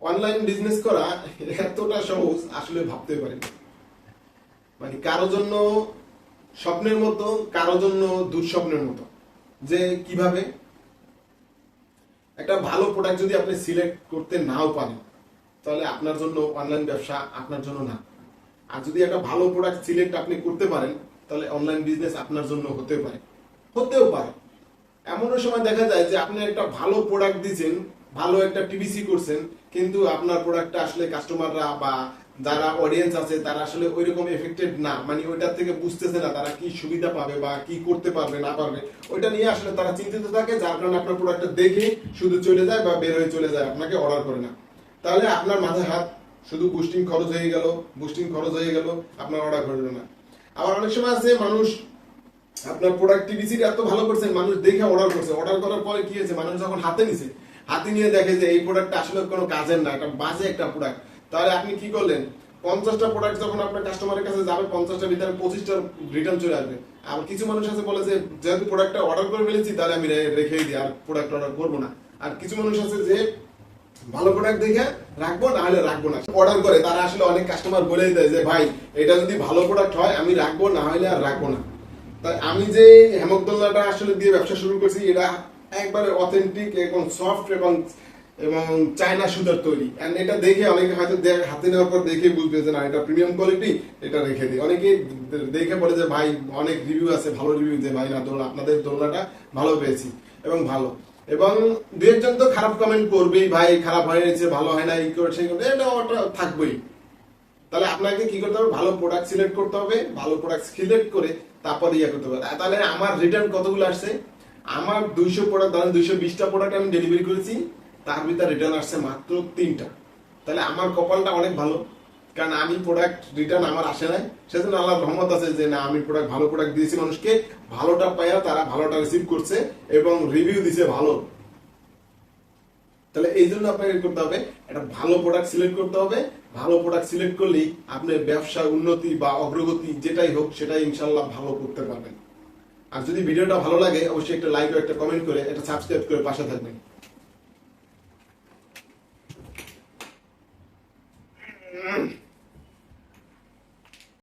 Online business করা এতটা সহজ আসলে ভাবতে পারি না। মানে কারো জন্য স্বপ্নের মতো, কারো জন্য দুঃস্বপ্নের মতো। যে কিভাবে একটা ভালো প্রোডাক্ট যদি আপনি সিলেক্ট করতে নাও পারেন, তাহলে আপনার জন্য অনলাইন ব্যবসা আপনার জন্য না। আর যদি একটা ভালো প্রোডাক্ট সিলেক্ট আপনি করতে পারেন, তাহলে অনলাইন বিজনেস আপনার জন্য হতেও পারে। এমনও সময় দেখা যায় যে আপনি একটা ভালো প্রোডাক্ট দিচ্ছেন, ভালো একটা টিভিসি করছেন, কিন্তু আপনার প্রোডাক্টটা আসলে কাস্টমাররা বা যারা অডিয়েন্স আছে তারা আসলে ওইরকম এফেক্টেড না, মানে ওইটার থেকে বুঝতেছে না তারা কি সুবিধা পাবে বা কি করতে পারবে না পারবে, ওইটা নিয়ে আসলে তারা চিন্তিত থাকে, যার কারণে আপনার প্রোডাক্টটা দেখে শুধু চলে যায় বা বের হয়ে চলে যায়, আপনাকে অর্ডার করে না। তাহলে আপনার মাথায় হাত, শুধু বুস্টিং খরচ হয়ে গেল, আপনার অর্ডার করবে না। আবার অনেক সময় আছে মানুষ আপনার প্রোডাক্টিভিটি এত ভালো করছে, মানুষ দেখে অর্ডার করছে, অর্ডার করার পরে কি হয়েছে, মানুষ যখন হাতে নিয়ে দেখে যে এই প্রোডাক্টটা আসলে কোনো কাজের না, এটা বাজে একটা প্রোডাক্ট, তাহলে আপনি কি করলেন? 50টা প্রোডাক্ট যখন আপনার কাস্টমারের কাছে যাবে, 50টার ভিতরে 25টা রিটার্ন চলে আসবে। আর কিছু মানুষ আছে বলে যে যেহেতু প্রোডাক্টটা অর্ডার করে ফেলেছি তাহলে আমি রেখেই দিই, আর প্রোডাক্ট অর্ডার করবো না। আর কিছু মানুষ আছে যে ভালো প্রোডাক্ট দেখে রাখবো, না হলে রাখবো না, অর্ডার করে। তারা আসলে অনেক কাস্টমার বলেই দেয় যে ভাই এটা যদি ভালো প্রোডাক্ট হয় আমি রাখবো, না হলে আর রাখবো না। তাই আমি যে হেমকদোলনাটা আসলে দিয়ে ব্যবসা শুরু করছি, এটা একবারে অথেন্টিক এবং সফট এবং এবং চায়না সুতার তৈরি। এন্ড এটা দেখে অনেকে হয়তো হাতে নেওয়ার পর দেখে বুঝবে যে না এটা প্রিমিয়াম কোয়ালিটি, এটা রেখে দিই। অনেকে দেখে বলে যে ভাই অনেক রিভিউ আছে, ভালো রিভিউ, যে ভাই না দোলনা, আপনাদের দোলনাটা ভালো পেয়েছি এবং ভালো। এবং দু একজন তো খারাপ কমেন্ট করবেই, ভাই খারাপ হয়েছে, ভালো হয় না, এই করে সেই করে, এটা ওটা থাকবেই। তাহলে আপনাকে কি করতে হবে? ভালো প্রোডাক্ট সিলেক্ট করতে হবে, ভালো প্রোডাক্ট সিলেক্ট করে তারপরে ইয়ে করতে হবে। তাহলে আমার রিটার্ন কতগুলো আসছে? আমার 200 প্রোডাক্ট, ধরেন 220টা প্রোডাক্ট আমি ডেলিভারি করেছি, তার ভিতরে রিটার্ন আসছে মাত্র 3টা। তাহলে আমার কপালটা অনেক ভালো, কারণ আমি প্রোডাক্ট রিটার্ন আমার আসে নাই। সেজন্য আল্লাহর রহমত আছে যে না, আমি ভালো প্রোডাক্ট দিয়েছি মানুষকে, ভালোটা পাইয়া তারা ভালোটা রিসিভ করছে এবং রিভিউ দিছে ভালো। তাহলে এই জন্য আপনাকে করতে হবে, একটা ভালো প্রোডাক্ট সিলেক্ট করতে হবে। ভালো প্রোডাক্ট সিলেক্ট করলেই আপনার ব্যবসা উন্নতি বা অগ্রগতি যেটাই হোক সেটাই ইনশাল্লাহ ভালো করতে পারবেন। আর যদি ভিডিওটা ভালো লাগে অবশ্যই একটা লাইক ও একটা কমেন্ট করে, একটা সাবস্ক্রাইব করে পাশে থাকবেন।